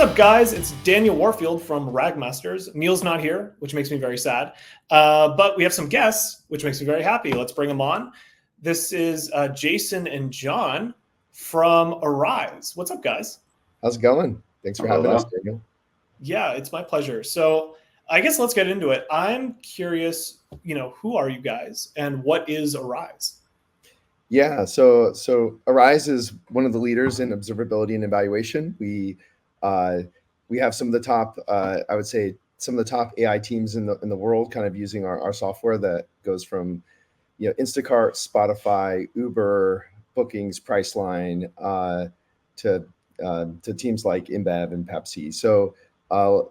up, guys? It's Daniel Warfield from Ragmasters. Neil's not here, which makes me very sad. But we have some guests, which makes me very happy. Let's bring them on. This is Jason and John from Arize. What's up, guys? How's it going? Thanks for having us, Daniel. Yeah, it's my pleasure. So I guess let's get into it. I'm curious, who are you guys and what is Arize? Yeah, so Arize is one of the leaders in observability and evaluation. We have some of the top, I would say, some of the top AI teams in the world, kind of using our software that goes from, Instacart, Spotify, Uber, Bookings, Priceline, to teams like InBev and Pepsi. So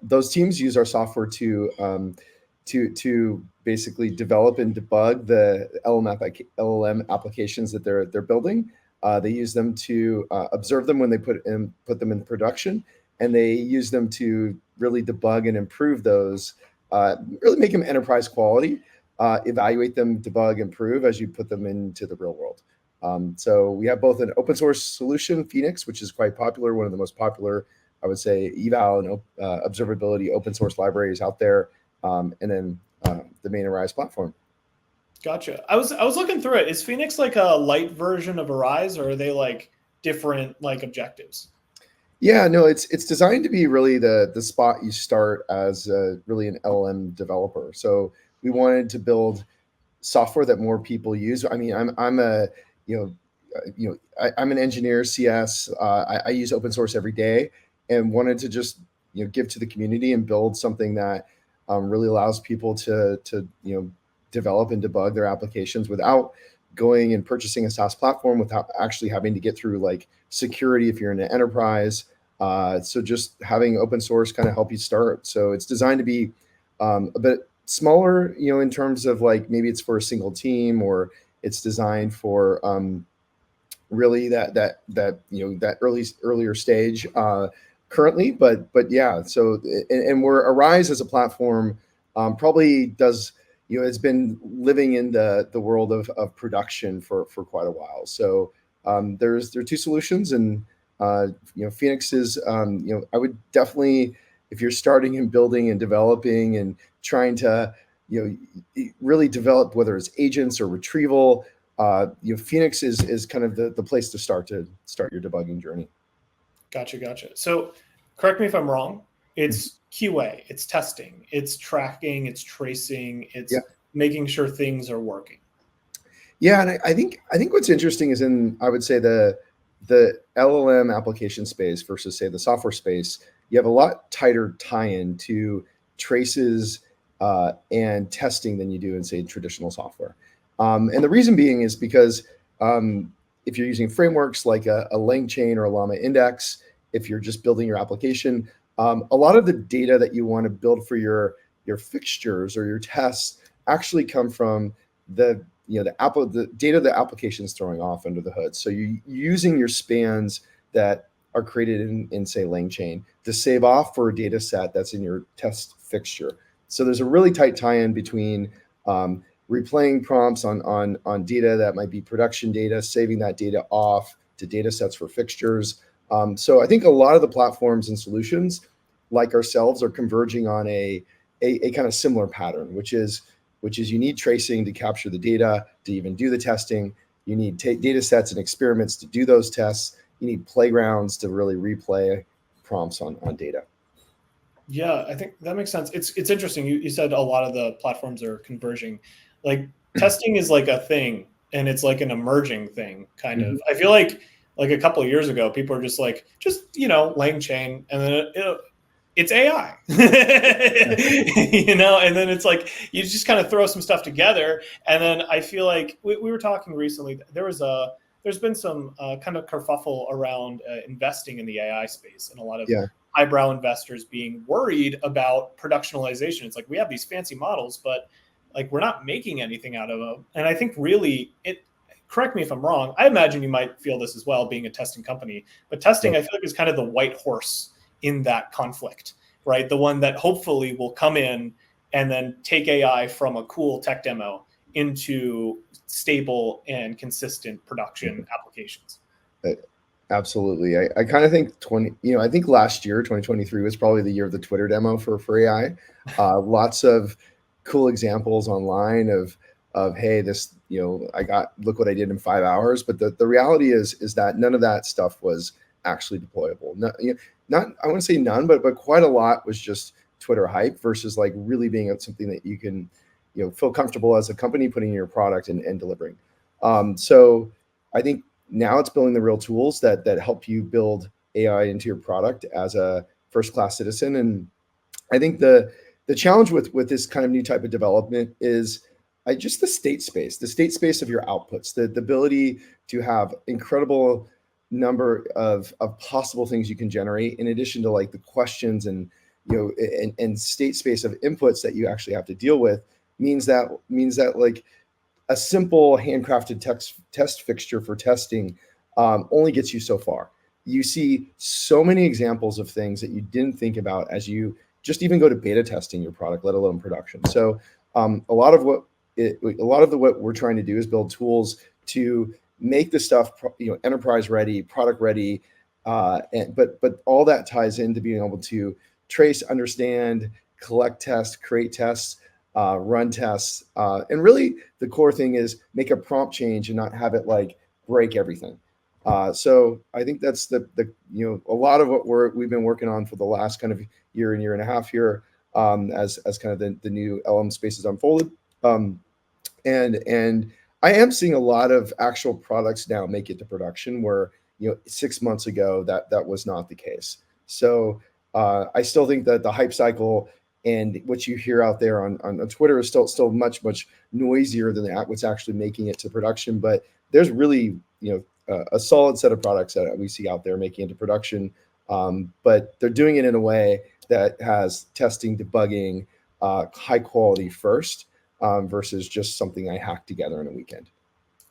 those teams use our software to basically develop and debug the LLM applications that they're building. They use them to observe them when they put them in production, and they use them to really debug and improve those, really make them enterprise quality, evaluate them, debug, improve as you put them into the real world. So we have both an open source solution, Phoenix, which is quite popular, one of the most popular, I would say, eval and observability open source libraries out there, and then the main Arize platform. Gotcha. I was looking through it. Is Phoenix like a light version of Arize, or are they like different objectives? Yeah, no, it's designed to be really the spot you start as really an LLM developer. So we wanted to build software that more people use. I mean, I'm an engineer, CS. I use open source every day, and wanted to just give to the community and build something that really allows people to develop and debug their applications without going and purchasing a SaaS platform, without actually having to get through like security if you're in an enterprise. So just having open source kind of help you start. So it's designed to be a bit smaller, in terms of like maybe it's for a single team, or it's designed for really that earlier stage currently. But yeah. So and where Arize as a platform probably does. It's been living in the world of production for quite a while. So there are two solutions, and Phoenix is I would definitely, if you're starting and building and developing and trying to really develop, whether it's agents or retrieval, Phoenix is kind of the place to start your debugging journey. Gotcha. So correct me if I'm wrong. It's QA, it's testing, it's tracking, it's tracing, it's making sure things are working. Yeah, and I think what's interesting is I would say the LLM application space versus say the software space, you have a lot tighter tie-in to traces and testing than you do in say traditional software. And the reason being is because if you're using frameworks like a LangChain or a Llama Index, if you're just building your application, a lot of the data that you want to build for your fixtures or your tests actually come from the data the application is throwing off under the hood. So you're using your spans that are created in say LangChain to save off for a data set that's in your test fixture. So there's a really tight tie-in between replaying prompts on data that might be production data, saving that data off to data sets for fixtures. So I think a lot of the platforms and solutions like ourselves are converging on a kind of similar pattern, which is you need tracing to capture the data, to even do the testing. You need data sets and experiments to do those tests. You need playgrounds to really replay prompts on data. Yeah, I think that makes sense. It's interesting. You said a lot of the platforms are converging. Like testing is like a thing, and it's like an emerging thing, kind of. I feel like a couple of years ago, people are just LangChain, and then it's AI, and then it's like you just kind of throw some stuff together, and then I feel like we were talking recently. There's been some kind of kerfuffle around investing in the AI space, and a lot of highbrow investors being worried about productionalization. It's like we have these fancy models, but like we're not making anything out of them. And I think really correct me if I'm wrong. I imagine you might feel this as well, being a testing company, but testing I feel like is kind of the white horse in that conflict, right? The one that hopefully will come in and then take AI from a cool tech demo into stable and consistent production applications. Absolutely. I kind of think I think last year, 2023 was probably the year of the Twitter demo for AI. Lots of cool examples online of, hey, this, look what I did in 5 hours. But the reality is that none of that stuff was actually deployable. Not I wouldn't say none, but quite a lot was just Twitter hype versus like really being something that you can, feel comfortable as a company putting in your product and delivering. So I think now it's building the real tools that help you build AI into your product as a first class citizen. And I think the challenge with this kind of new type of development is just the state space of your outputs, the ability to have incredible number of possible things you can generate in addition to like the questions and and state space of inputs that you actually have to deal with means that like a simple handcrafted test fixture for testing only gets you so far. You see so many examples of things that you didn't think about as you just even go to beta testing your product, let alone production. So a lot of what we're trying to do is build tools to make the stuff enterprise ready, product ready, but all that ties into being able to trace, understand, collect tests, create tests, run tests, and really the core thing is make a prompt change and not have it like break everything. So I think that's the a lot of what we've been working on for the last kind of year and a half here, as kind of the new LM spaces unfolded. And I am seeing a lot of actual products now make it to production where 6 months ago that was not the case. So I still think that the hype cycle and what you hear out there on Twitter is still much noisier than what's actually making it to production. But there's really a solid set of products that we see out there making it to production, but they're doing it in a way that has testing, debugging, high quality first, versus just something I hacked together in a weekend.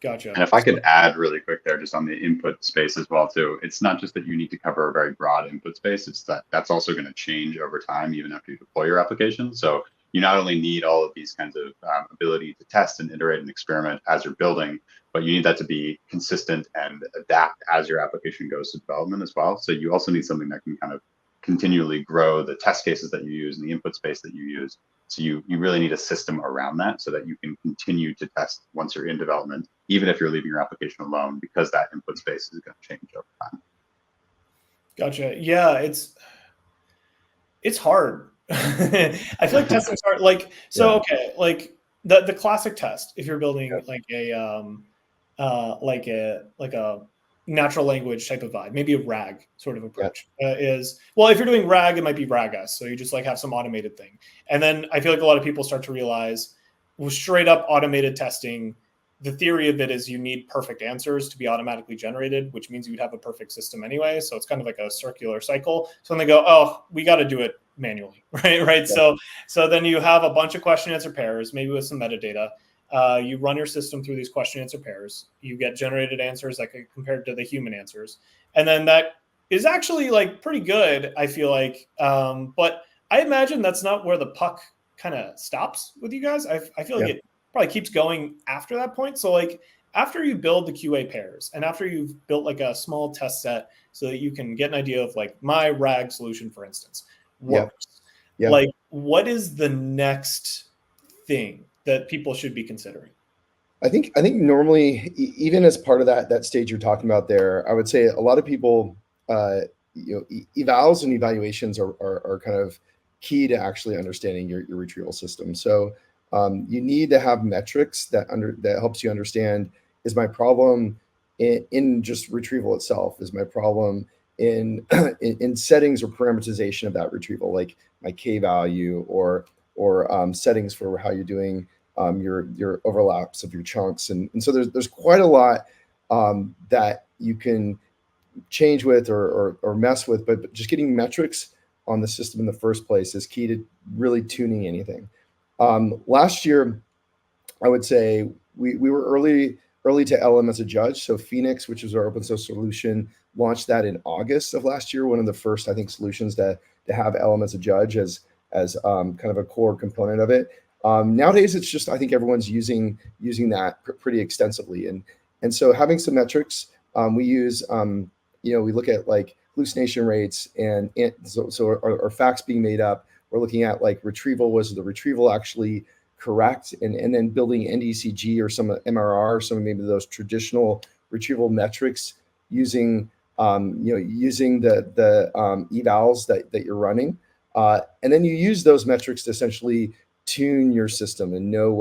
Gotcha. And if I could add really quick there, just on the input space as well too, it's not just that you need to cover a very broad input space, it's that's also going to change over time, even after you deploy your application. So you not only need all of these kinds of ability to test and iterate and experiment as you're building, but you need that to be consistent and adapt as your application goes to development as well. So you also need something that can kind of continually grow the test cases that you use and the input space that you use. So you really need a system around that so that you can continue to test once you're in development, even if you're leaving your application alone, because that input space is going to change over time. Gotcha. Yeah, it's hard. I feel like testing's hard. Like, so, okay, like the classic test, if you're building like a natural language type of vibe, maybe a RAG sort of approach, is, well, if you're doing RAG, it might be RAG-S. So you just like have some automated thing. And then I feel like a lot of people start to realize, well, straight up automated testing, the theory of it is you need perfect answers to be automatically generated, which means you'd have a perfect system anyway. So it's kind of like a circular cycle. So when they go, oh, we got to do it manually, right? Yeah. So then you have a bunch of question answer pairs, maybe with some metadata. You run your system through these question answer pairs. You get generated answers like compared to the human answers. And then that is actually like pretty good, I feel like. But I imagine that's not where the puck kind of stops with you guys. I feel like it probably keeps going after that point. So like after you build the QA pairs and after you've built like a small test set so that you can get an idea of like my RAG solution, for instance, works. Yeah. Like what is the next thing that people should be considering? I think normally, even as part of that stage you're talking about there, I would say a lot of people, evals and evaluations are kind of key to actually understanding your retrieval system. So you need to have metrics that helps you understand, is my problem in just retrieval itself? Is my problem in settings or parameterization of that retrieval, like my K value or settings for how you're doing your overlaps of your chunks, and so there's quite a lot that you can change with or mess with, but just getting metrics on the system in the first place is key to really tuning anything. Last year, I would say we were early to LM as a judge. So Phoenix, which is our open source solution, launched that in August of last year. One of the first, I think, solutions to have LM as a judge as kind of a core component of it. Nowadays, it's just, I think everyone's using that pretty extensively. And so having some metrics, we use we look at like hallucination rates and so are facts being made up. We're looking at like retrieval. Was the retrieval actually correct? And then building NDCG or some MRR, or some maybe those traditional retrieval metrics using using the evals that you're running. And then you use those metrics to essentially tune your system and know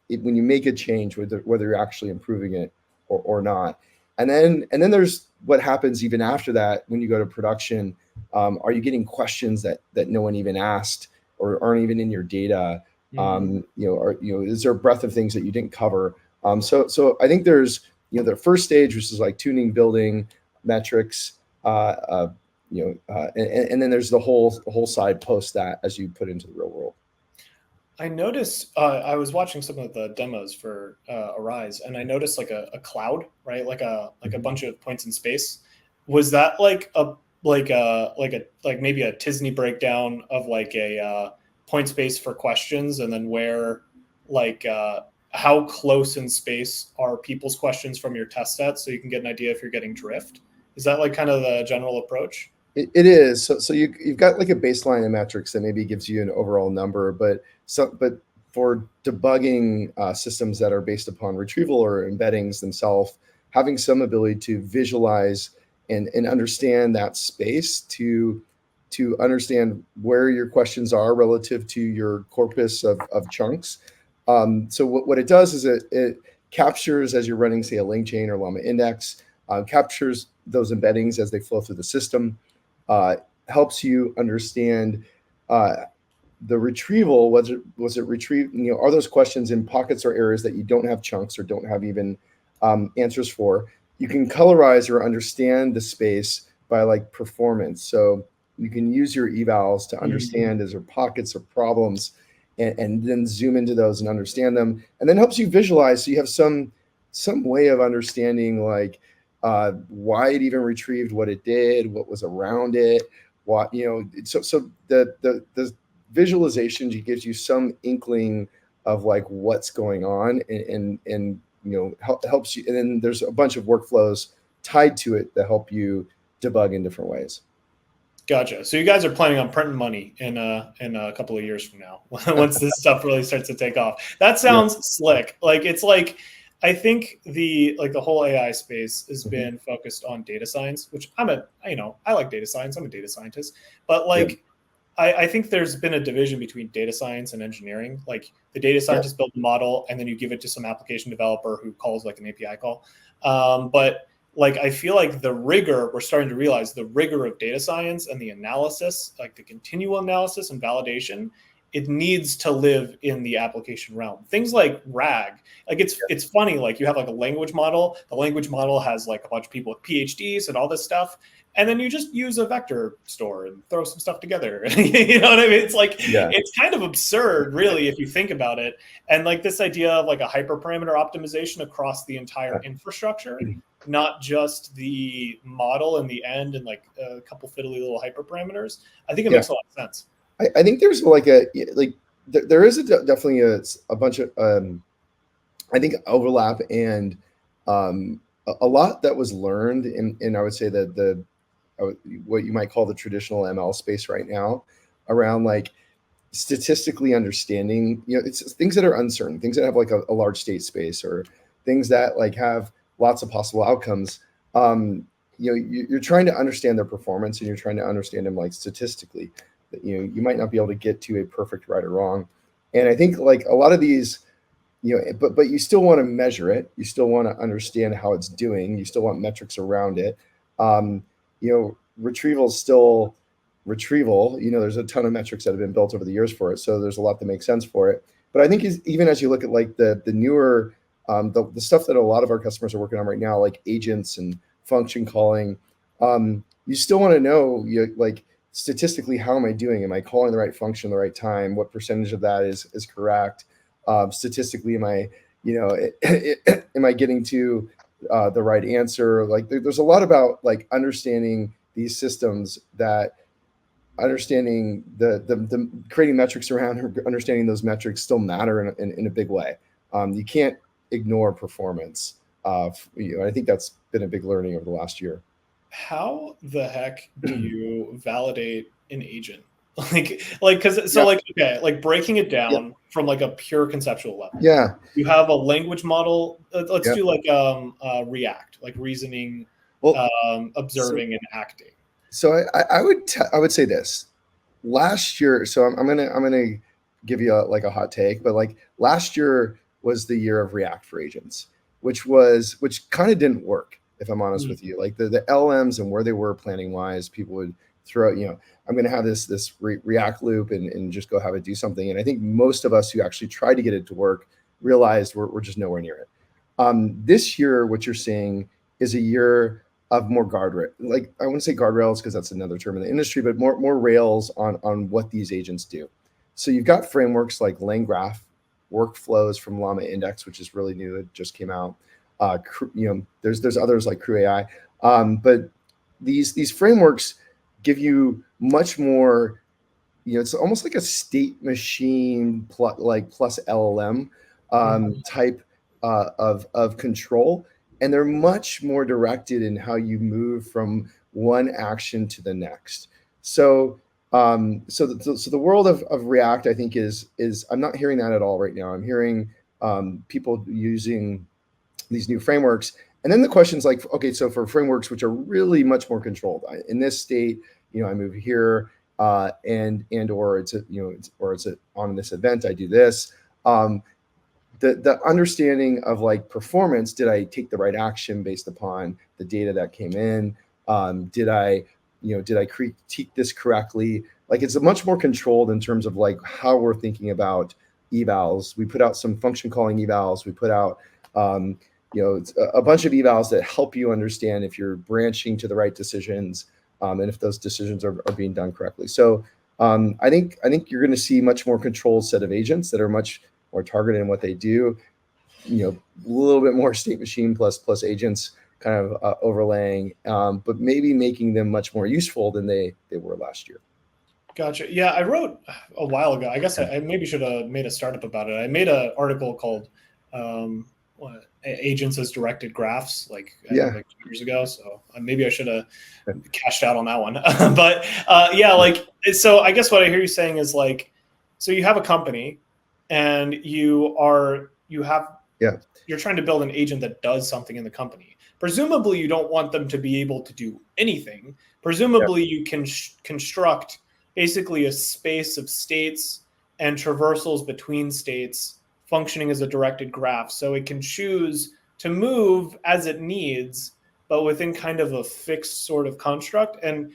when you make a change, whether you're actually improving it or not. And then there's what happens even after that when you go to production. Are you getting questions that no one even asked or aren't even in your data? Is there a breadth of things that you didn't cover? So I think there's the first stage, which is like tuning, building metrics, and then there's the whole side post that as you put into the real world. I noticed, I was watching some of the demos for Arize, and I noticed like a cloud, right? Like a bunch of points in space. Was that like maybe a Tisney breakdown of like a point space for questions, and then where like how close in space are people's questions from your test set, so you can get an idea if you're getting drift? Is that like kind of the general approach? It is. So you've got like a baseline of metrics that maybe gives you an overall number, but for debugging systems that are based upon retrieval or embeddings themselves, having some ability to visualize and understand that space to understand where your questions are relative to your corpus of chunks. So what it does is it captures, as you're running, say, a link chain or Llama index, captures those embeddings as they flow through the system, helps you understand the retrieval. Was it retrieved? Are those questions in pockets or areas that you don't have chunks or don't have even answers for? You can colorize or understand the space by like performance. So you can use your evals to understand is there pockets or problems, and then zoom into those and understand them, and then helps you visualize. So you have some way of understanding like why it even retrieved what it did, what was around it, what so the visualization gives you some inkling of like what's going on, and helps you. And then there's a bunch of workflows tied to it that help you debug in different ways. Gotcha. So you guys are planning on printing money in a couple of years from now, once this stuff really starts to take off. That sounds slick. Like it's like, I think the whole AI space has been focused on data science, which I like data science. I'm a data scientist, but I think there's been a division between data science and engineering. Like the data scientist built a model, and then you give it to some application developer who calls like an API call. But like, I feel like we're starting to realize the rigor of data science and the analysis, like the continual analysis and validation, it needs to live in the application realm. Things like RAG, like it's funny, like you have like a language model. The language model has like a bunch of people with PhDs and all this stuff. And then you just use a vector store and throw some stuff together. You know what I mean? It's like, it's kind of absurd, really, if you think about it. And like this idea of like a hyperparameter optimization across the entire infrastructure, not just the model in the end and like a couple fiddly little hyperparameters. I think it makes a lot of sense. I think there's there is definitely a bunch of I think overlap and a lot that was learned in I would say that what you might call the traditional ML space right now around like statistically understanding, it's things that are uncertain, things that have like a large state space or things that like have lots of possible outcomes. You're trying to understand their performance and you're trying to understand them like statistically. You might not be able to get to a perfect right or wrong. And I think like a lot of these, but you still want to measure it. You still want to understand how it's doing. You still want metrics around it. Retrieval is still retrieval. There's a ton of metrics that have been built over the years for it. So there's a lot that makes sense for it. But I think even as you look at like the newer, the stuff that a lot of our customers are working on right now, like agents and function calling, you still want to know, like statistically, how am I doing? Am I calling the right function at the right time? What percentage of that is correct? Statistically, am I getting to the right answer? Like there's a lot about like understanding these systems, that understanding the creating metrics around understanding those metrics still matter in a big way. You can't ignore performance. I think that's been a big learning over the last year. how the heck do you validate an agent? Like breaking it down from like a pure conceptual level. Yeah. You have a language model. Let's Yeah. do like React, like reasoning, Well, observing, and acting. So I would say this. Last year, so I'm gonna give you like a hot take, but like last year was the year of React for agents, which kind of didn't work, if I'm honest with you. Like the LLMs and where they were planning wise, people would throw, I'm going to have this React loop and just go have it do something. And I think most of us who actually tried to get it to work realized we're just nowhere near it. This year, what you're seeing is a year of more guardrail, like I wouldn't say guardrails because that's another term in the industry, but more rails on what these agents do. So you've got frameworks like LangGraph, workflows from Llama Index, which is really new. It just came out. There's others like Crew AI, but these frameworks give you much more. It's almost like a state machine plus LLM type of control, and they're much more directed in how you move from one action to the next. So the world of React, I think, is I'm not hearing that at all right now. I'm hearing people using these new frameworks. And then the question's like, okay, so for frameworks which are really much more controlled in this state, I move here, or it's on this event, I do this. The understanding of like performance, did I take the right action based upon the data that came in? Did I critique this correctly? Like it's a much more controlled in terms of like how we're thinking about evals. We put out some function calling evals. We put out a bunch of evals that help you understand if you're branching to the right decisions, and if those decisions are being done correctly. So I think you're going to see much more controlled set of agents that are much more targeted in what they do. A little bit more state machine plus agents kind of overlaying, but maybe making them much more useful than they were last year. Gotcha. Yeah, I wrote a while ago. I guess I maybe should have made a startup about it. I made an article called Agents as Directed Graphs, like 2 years ago. So maybe I should have cashed out on that one. But so I guess what I hear you saying is like, so you have a company, and you're trying to build an agent that does something in the company. Presumably, you don't want them to be able to do anything. Presumably, you can construct basically a space of states and traversals between states functioning as a directed graph. So it can choose to move as it needs, but within kind of a fixed sort of construct. And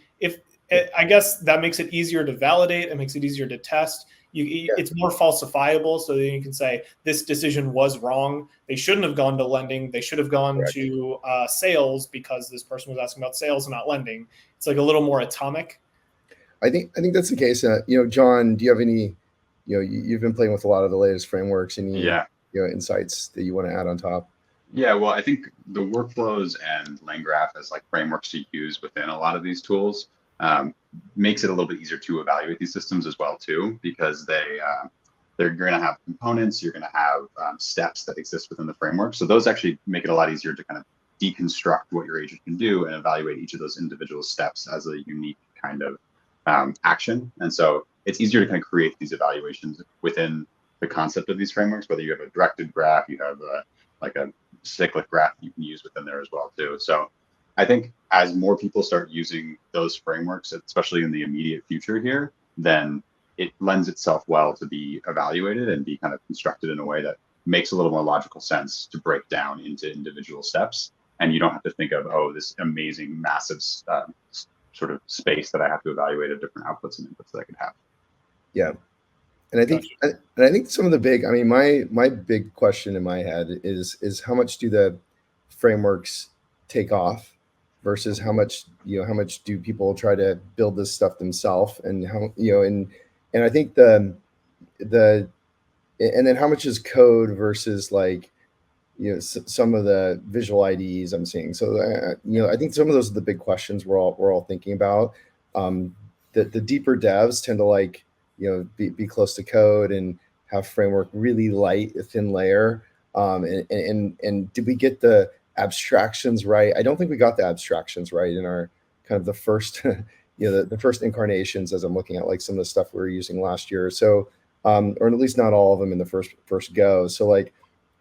I guess that makes it easier to validate. It makes it easier to test. It's more falsifiable, so that you can say this decision was wrong. They shouldn't have gone to lending. They should have gone to sales because this person was asking about sales and not lending. It's like a little more atomic. I think that's the case. John, do you have any? You've been playing with a lot of the latest frameworks. Any insights that you want to add on top? Yeah, well, I think the workflows and LangGraph as like frameworks to use within a lot of these tools makes it a little bit easier to evaluate these systems as well too, because you're going to have components, you're going to have steps that exist within the framework. So those actually make it a lot easier to kind of deconstruct what your agent can do and evaluate each of those individual steps as a unique kind of action. And so it's easier to kind of create these evaluations within the concept of these frameworks, whether you have a directed graph, you have a cyclic graph you can use within there as well too. So I think as more people start using those frameworks, especially in the immediate future here, then it lends itself well to be evaluated and be kind of constructed in a way that makes a little more logical sense to break down into individual steps. And you don't have to think of, this amazing, massive sort of space that I have to evaluate of different outputs and inputs that I could have. Yeah. And I think some of the big, my big question in my head is how much do the frameworks take off versus how much do people try to build this stuff themselves, and how, and I think and then how much is code versus like, some of the visual IDEs I'm seeing. So, I think some of those are the big questions we're all thinking about. The deeper devs tend to like, be close to code and have framework really light, a thin layer. And did we get the abstractions right. I don't think we got the abstractions right in our kind of the first, the first incarnations, as I'm looking at like some of the stuff we were using last year. So, or at least not all of them in the first go. So like,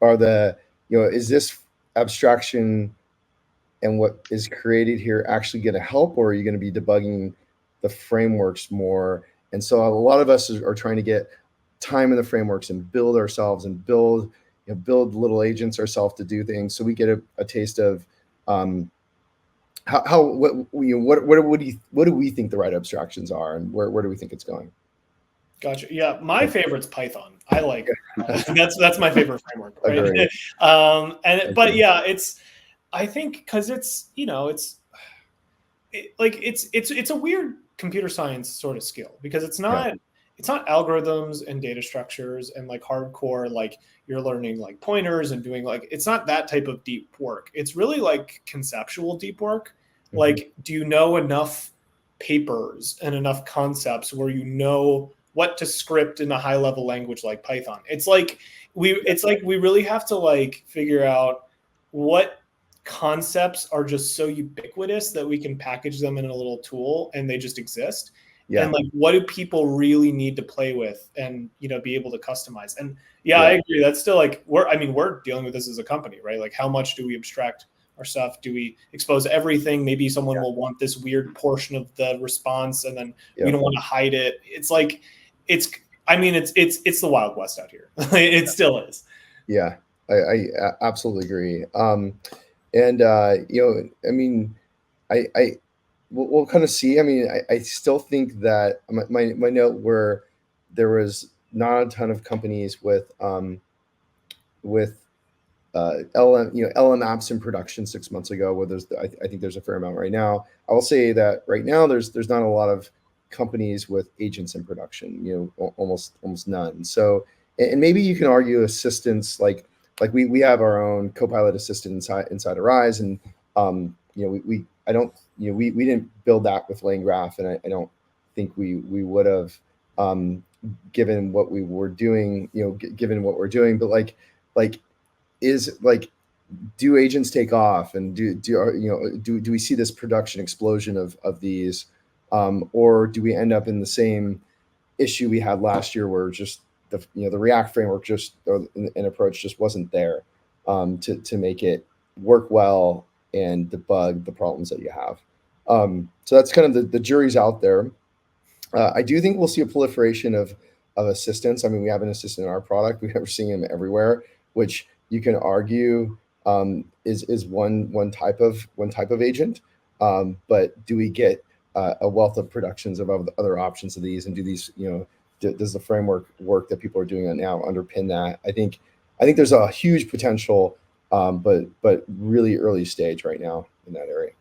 are the, is this abstraction and what is created here actually going to help, or are you going to be debugging the frameworks more? And so a lot of us are trying to get time in the frameworks and build ourselves and build little agents ourselves to do things, so we get a taste of what do we think the right abstractions are, and where do we think it's going? Gotcha. Yeah, my favorite's Python. I like that's my favorite framework, right? But yeah, I think because it's it's a weird computer science sort of skill, because it's not algorithms and data structures and like hardcore, like you're learning like pointers and doing like, it's not that type of deep work. It's really like conceptual deep work. Mm-hmm. Like, do you know enough papers and enough concepts where you know what to script in a high level language like Python? It's like we really have to like figure out what concepts are just so ubiquitous that we can package them in a little tool and they just exist. Yeah. And like, what do people really need to play with and, be able to customize? And I agree. That's still like, we're dealing with this as a company, right? Like, how much do we abstract our stuff? Do we expose everything? Maybe someone will want this weird portion of the response, and then we don't want to hide it. It's like, it's the Wild West out here. It still is. Yeah, I absolutely agree. We'll kind of see. I still think that my note where there was not a ton of companies with LLM apps in production 6 months ago, where I think there's a fair amount right now. I will say that right now there's not a lot of companies with agents in production, almost none. So, and maybe you can argue assistants like we have our own Copilot assistant inside Arize, and we didn't build that with LangGraph, and I don't think we would have, given what we were doing, given what we're doing. But do agents take off, and do we see this production explosion of these, or do we end up in the same issue we had last year, where just the React framework an approach just wasn't there to make it work well and debug the problems that you have. So that's kind of the jury's out there. I do think we'll see a proliferation of assistants. We have an assistant in our product. We're seeing them everywhere, which you can argue is one type of agent. But do we get a wealth of productions of other options of these, and do these, does the framework work that people are doing now underpin that? I think there's a huge potential, but really early stage right now in that area.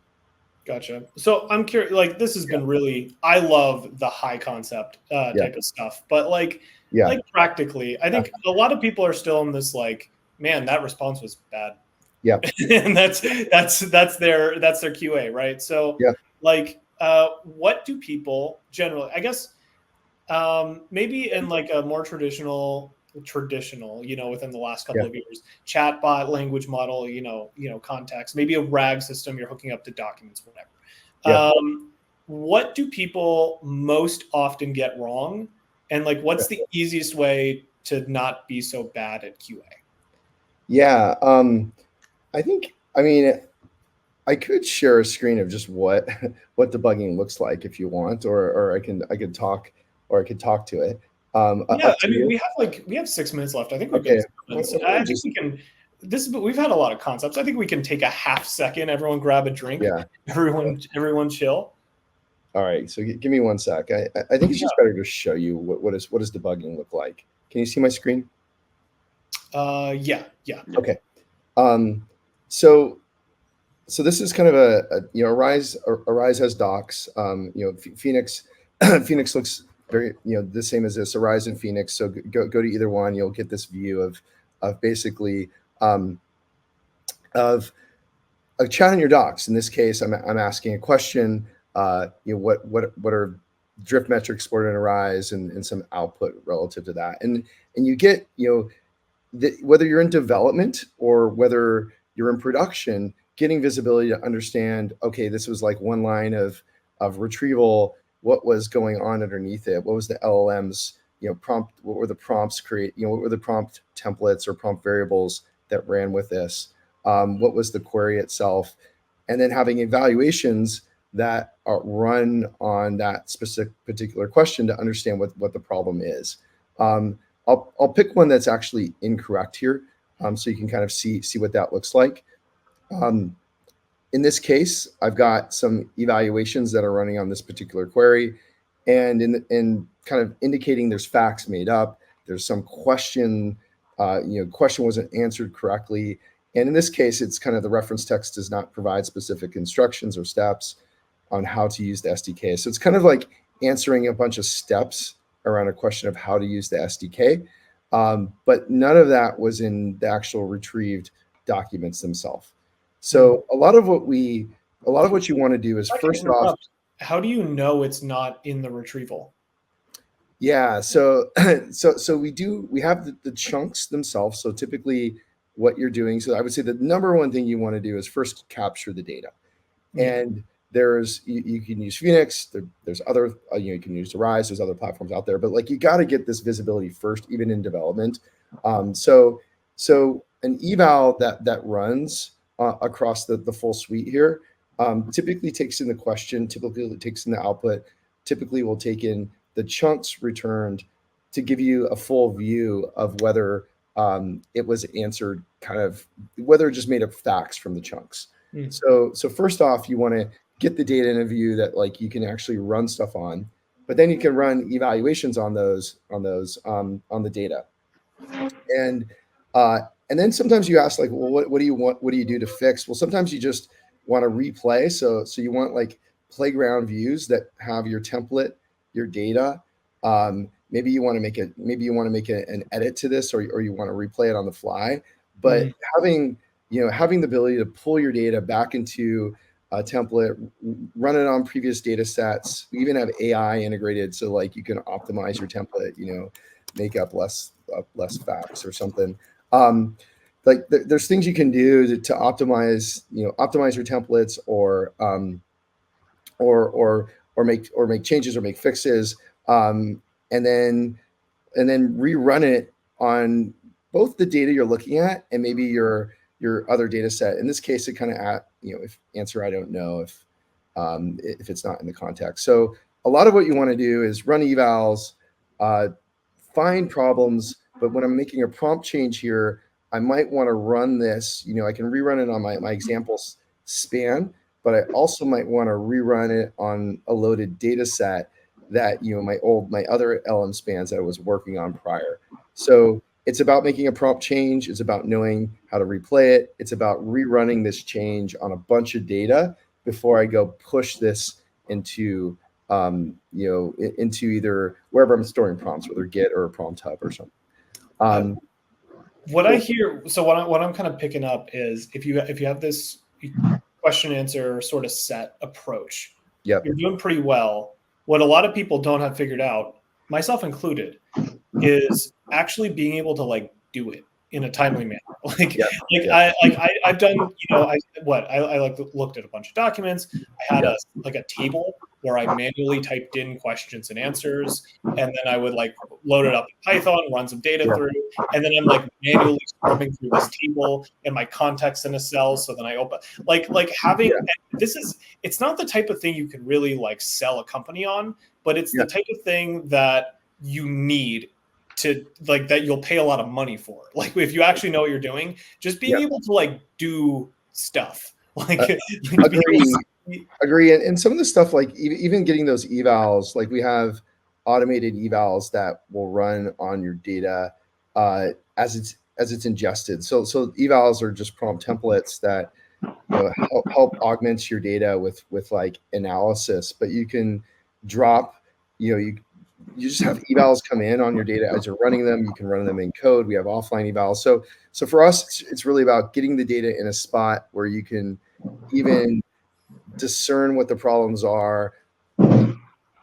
Gotcha. So I'm curious, like, this has been really, I love the high concept type of stuff, but like practically, I think a lot of people are still in this like, man, that response was bad. Yeah. And that's their QA, right? So like, what do people generally, I guess, maybe in like a more traditional, within the last couple of years, chatbot language model, context, maybe a RAG system, you're hooking up to documents, whatever. What do people most often get wrong? And like, what's the easiest way to not be so bad at QA? Yeah. I think, I could share a screen of just what debugging looks like if you want, or I could talk to it. We have 6 minutes left. I think we've got 6 minutes. I think we can. We've had a lot of concepts. I think we can take a half second. Everyone grab a drink. Yeah. Everyone chill. All right. So give me 1 sec. I think it's just better to show you what does debugging look like. Can you see my screen? Yeah. Okay. So this is kind of a Arize has docs. Phoenix Phoenix looks very the same as this, Arize and Phoenix. So go to either one. You'll get this view of basically of a chat in your docs. In this case, I'm asking a question. What are drift metrics stored in Arize, and some output relative to that, and you get whether you're in development or whether you're in production, getting visibility to understand, okay, this was like one line of retrieval. What was going on underneath it? What was the LLM's, prompt? What were the prompts what were the prompt templates or prompt variables that ran with this? What was the query itself? And then having evaluations that are run on that specific particular question to understand what the problem is. I'll pick one that's actually incorrect here, so you can kind of see what that looks like. In this case, I've got some evaluations that are running on this particular query, and in kind of indicating there's facts made up. There's some question, question wasn't answered correctly. And in this case, it's kind of the reference text does not provide specific instructions or steps on how to use the SDK. So it's kind of like answering a bunch of steps around a question of how to use the SDK. But none of that was in the actual retrieved documents themselves. So a lot of what you want to do is, first off, how do you know it's not in the retrieval? Yeah, so we have the chunks themselves. So typically what you're doing, so I would say the number one thing you want to do is first capture the data. And you can use Phoenix, there's other, you can use Arize, there's other platforms out there, but like you got to get this visibility first, even in development. So an eval that runs across the full suite here typically takes in the question, typically takes in the output, typically will take in the chunks returned to give you a full view of whether it was answered, kind of whether it just made up facts from the chunks. So first off, you want to get the data in a view that like you can actually run stuff on, but then you can run evaluations on the data. And then sometimes you ask like, well, what do you want? What do you do to fix? Well, sometimes you just want to replay. So you want like playground views that have your template, your data. Maybe you want to make an edit to this, or you want to replay it on the fly. But having the ability to pull your data back into a template, run it on previous data sets. We even have AI integrated, so like you can optimize your template, make up less facts or something. Like there's things you can do to optimize your templates, or make changes or make fixes, and then rerun it on both the data you're looking at and maybe your other data set. In this case, it kind of if answer I don't know if it's not in the context. So a lot of what you want to do is run evals, find problems. But when I'm making a prompt change here, I might want to run this. I can rerun it on my examples span, but I also might want to rerun it on a loaded data set that my other LM spans that I was working on prior. So it's about making a prompt change. It's about knowing how to replay it. It's about rerunning this change on a bunch of data before I go push this into into either wherever I'm storing prompts, whether Git or a prompt hub or something. What I hear, so what I'm kind of picking up is if you have this question answer sort of set approach, you're doing pretty well. What a lot of people don't have figured out, myself included, is actually being able to like do it in a timely manner. I've done, I looked at a bunch of documents. I had a table where I manually typed in questions and answers, and then I would like load it up in Python, run some data through, and then I'm like manually scrubbing through this table and my context in a cell. So then I open having it's not the type of thing you can really like sell a company on, but it's the type of thing that you need to like that you'll pay a lot of money for. Like if you actually know what you're doing, just being able to like do stuff. Agree. And some of the stuff, like even getting those evals, like we have automated evals that will run on your data as it's ingested. So evals are just prompt templates that help augment your data with like analysis. But you can drop, you just have evals come in on your data as you're running them. You can run them in code. We have offline evals. So for us, it's really about getting the data in a spot where you can even discern what the problems are,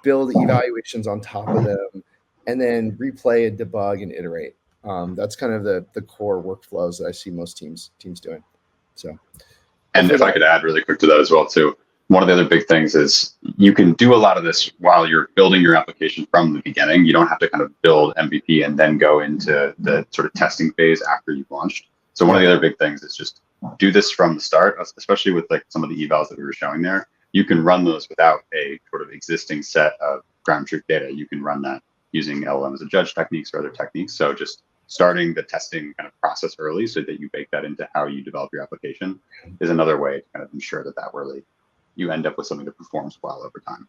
build evaluations on top of them, and then replay and debug and iterate. That's kind of the core workflows that I see most teams doing. So, and if I could add really quick to that as well too, one of the other big things is you can do a lot of this while you're building your application from the beginning. You don't have to kind of build MVP and then go into the sort of testing phase after you've launched. So one of the other big things is just do this from the start, especially with like some of the evals that we were showing there. You can run those without a sort of existing set of ground truth data. You can run that using LLM as a judge techniques or other techniques. So just starting the testing kind of process early so that you bake that into how you develop your application is another way to kind of ensure that really you end up with something that performs well over time.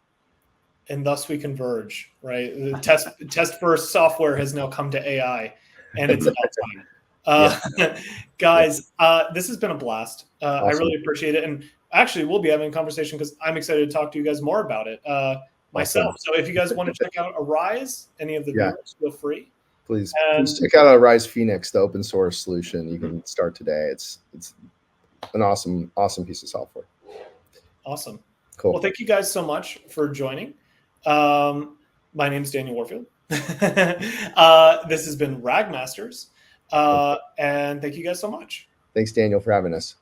And thus we converge, right? The test first software has now come to AI, and it's about time. Guys, this has been a blast. Awesome. I really appreciate it. And actually, we'll be having a conversation because I'm excited to talk to you guys more about it myself. Awesome. So if you guys want to check out Arize, any of the viewers, feel free. Please check out Arize Phoenix, the open source solution. You can start today. It's an awesome piece of software. Awesome. Cool. Well, thank you guys so much for joining. My name is Daniel Warfield. This has been Ragmasters. And thank you guys so much. Thanks, Daniel, for having us.